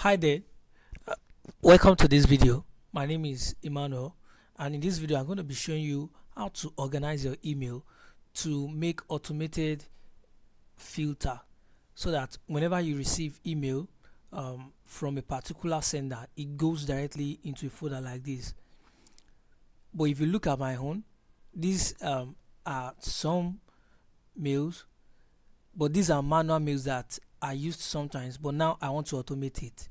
Hi there, welcome to this video. My name is Emmanuel, and in this video I'm going to be showing you how to organize your email to make automated filter so that whenever you receive email from a particular sender, it goes directly into a folder like this. But if you look at my own, these are some mails, but these are manual mails that I used sometimes, but now I want to automate it.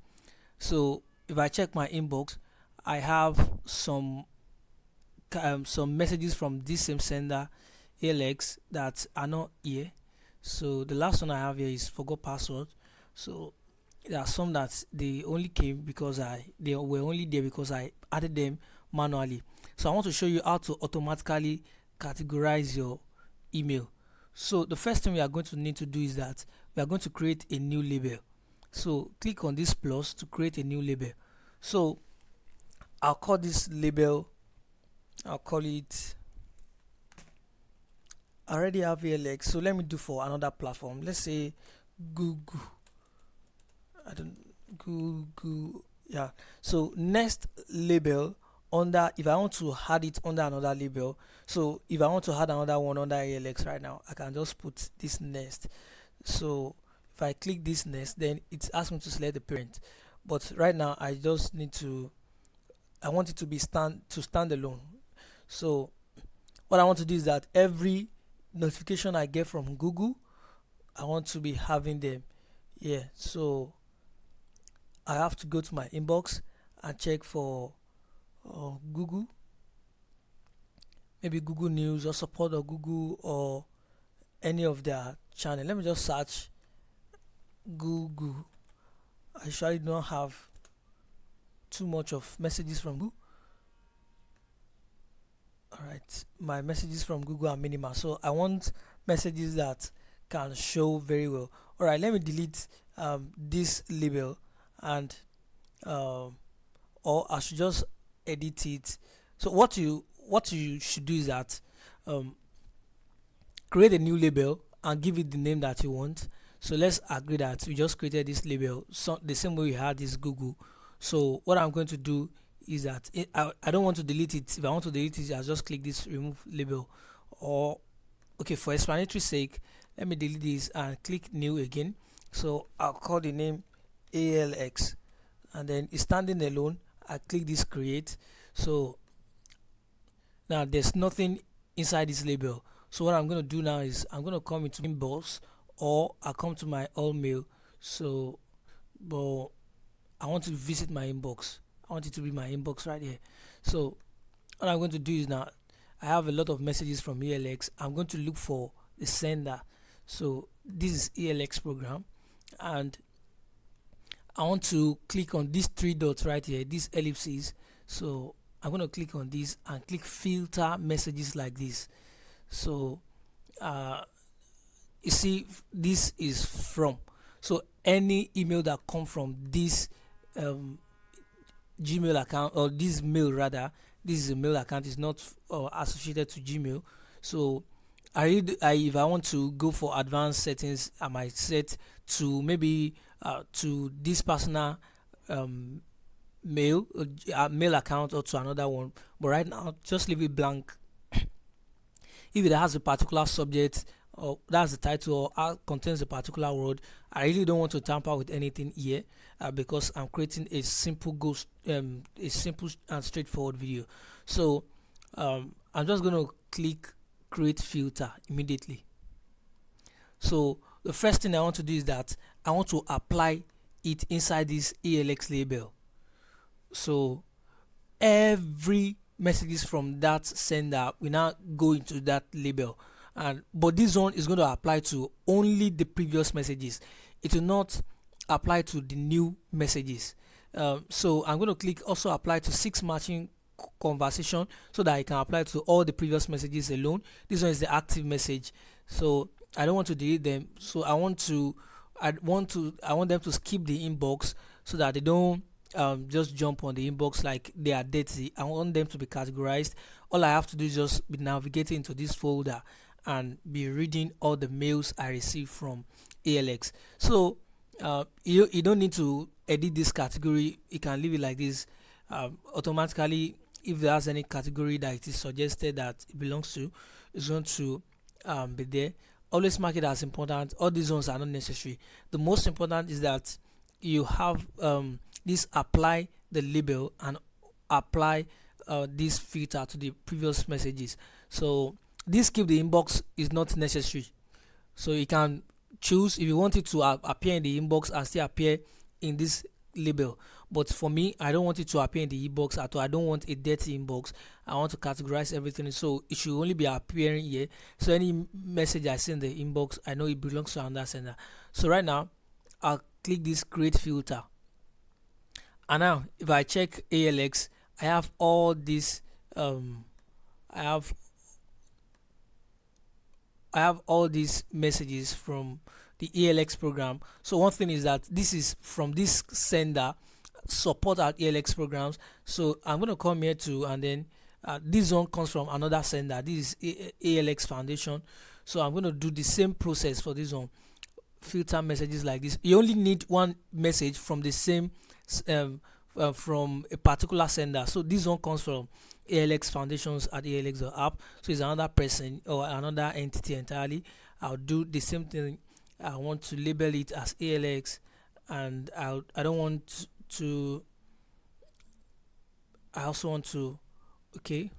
So if I check my inbox, I have some messages from this same sender, ALX, that are not here. So the last one I have here is forgot password. So there are some that they only came because they were only there because I added them manually. So I want to show you how to automatically categorize your email. So the first thing we are going to need to do is that we are going to create a new label. So click on this plus to create a new label. So I'll call this label, I'll call it, I already have ALX, so let me do for another platform. Let's say Google. I don't Google, yeah. So next label under, if I want to add it under another label, so if I want to add another one under ALX right now, I can just put this next. So if I click this next, then it's asking me to select the parent, but right now I just need to, I want it to be stand alone. So what I want to do is that every notification I get from Google, I want to be having them here. So I have to go to my inbox and check for Google, maybe Google News or support or Google or any of their channel. Let me just search Google. I usually don't have too much of messages from Google. Alright, my messages from Google are minimal, so I want messages that can show very well. Alright, let me delete this label, and or I should just edit it. So what you should do is that create a new label and give it the name that you want. So let's agree that we just created this label, so the same way we had this Google. So what I'm going to do is that I don't want to delete it. If I want to delete it, I'll just click this remove label, or okay, for explanatory sake, let me delete this and click new again. So I'll call the name ALX, and then it's standing alone. I click this create. So now there's nothing inside this label. So what I'm going to do now is I'm going to come into inbox, or I come to my all mail. So but I want to visit my inbox. I want it to be my inbox right here. So what I'm going to do is, now I have a lot of messages from ALX. I'm going to look for the sender. So this is ALX program, and I want to click on these three dots right here, these ellipses. So I'm going to click on this and click filter messages like this. So you see, this is from, so any email that come from this Gmail account, or this mail rather, this is a mail account, is not associated to Gmail. So if I want to go for advanced settings, I might set to maybe to this personal mail account, or to another one. But right now, just leave it blank. If it has a particular subject, or that's the title, or contains a particular word, I really don't want to tamper with anything here, because I'm creating a simple a simple and straightforward video. So I'm just going to click create filter immediately. So the first thing I want to do is that I want to apply it inside this ALX label. So every messages from that sender will now go into that label, and but this one is going to apply to only the previous messages. It will not apply to the new messages. So I'm going to click also apply to 6 matching conversation, so that I can apply to all the previous messages alone. This one is the active message, so I don't want to delete them. So I want them to skip the inbox, so that they don't just jump on the inbox like they are dirty. I want them to be categorized. All I have to do is just be navigating into this folder and be reading all the mails I receive from ALX. So you don't need to edit this category, you can leave it like this. Automatically, if there's any category that it is suggested that it belongs to, it's going to be there. Always mark it as important. All these ones are not necessary. The most important is that you have this apply the label and apply this filter to the previous messages. So this keep the inbox is not necessary. So you can choose if you want it to appear in the inbox and still appear in this label. But for me, I don't want it to appear in the inbox at all. I don't want a dirty inbox. I want to categorize everything, so it should only be appearing here. So any message I see in the inbox, I know it belongs to another sender. So right now, I'll click this create filter, and now if I check ALX, I have all this. I have all these messages from the ALX program. So one thing is that this is from this sender, support at ALX programs. So I'm going to come here to, and then this one comes from another sender. This is ALX Foundation. So I'm going to do the same process for this one. Filter messages like this. You only need one message from the same from a particular sender. So this one comes from ALX Foundations at ALX.app. So it's another person or another entity entirely. I'll do the same thing. I want to label it as ALX, and I don't want to. I also want to. Okay.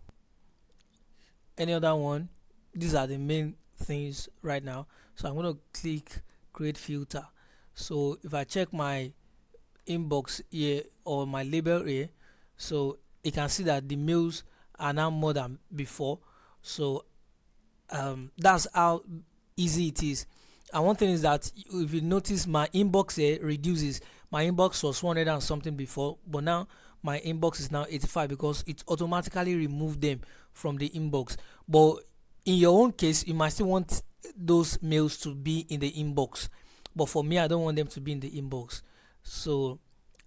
Any other one? These are the main things right now. So I'm going to click create filter. So if I check my inbox here or my label here, so you can see that the mails are now more than before. So that's how easy it is. And one thing is that if you notice, my inbox here reduces. My inbox was 100 and something before, but now my inbox is now 85 because it automatically removed them from the inbox. But in your own case, you might still want those mails to be in the inbox, but for me, I don't want them to be in the inbox. So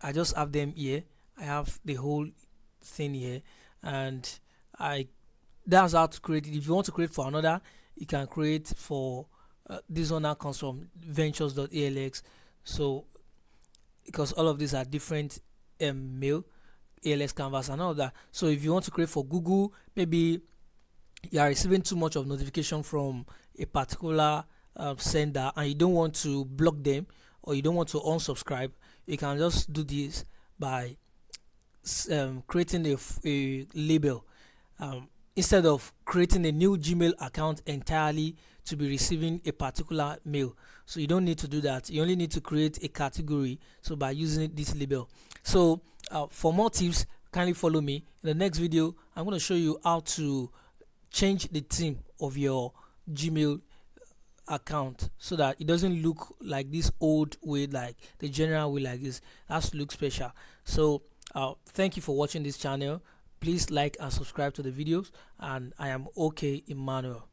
I just have them here. I have the whole thing here, and that's how to create it. If you want to create for another, you can create for this one. Now comes from ventures.alx. So because all of these are different mail, ALX canvas and all that. So if you want to create for Google, maybe you are receiving too much of notification from a particular sender and you don't want to block them, or you don't want to unsubscribe, you can just do this by creating a label, instead of creating a new Gmail account entirely to be receiving a particular mail. So you don't need to do that. You only need to create a category, so by using this label. So for more tips, kindly follow me. In the next video, I'm going to show you how to change the theme of your Gmail account so that it doesn't look like this old way, like the general way like this. It has to look special. So thank you for watching this channel. Please like and subscribe to the videos, and I am OK Emmanuel.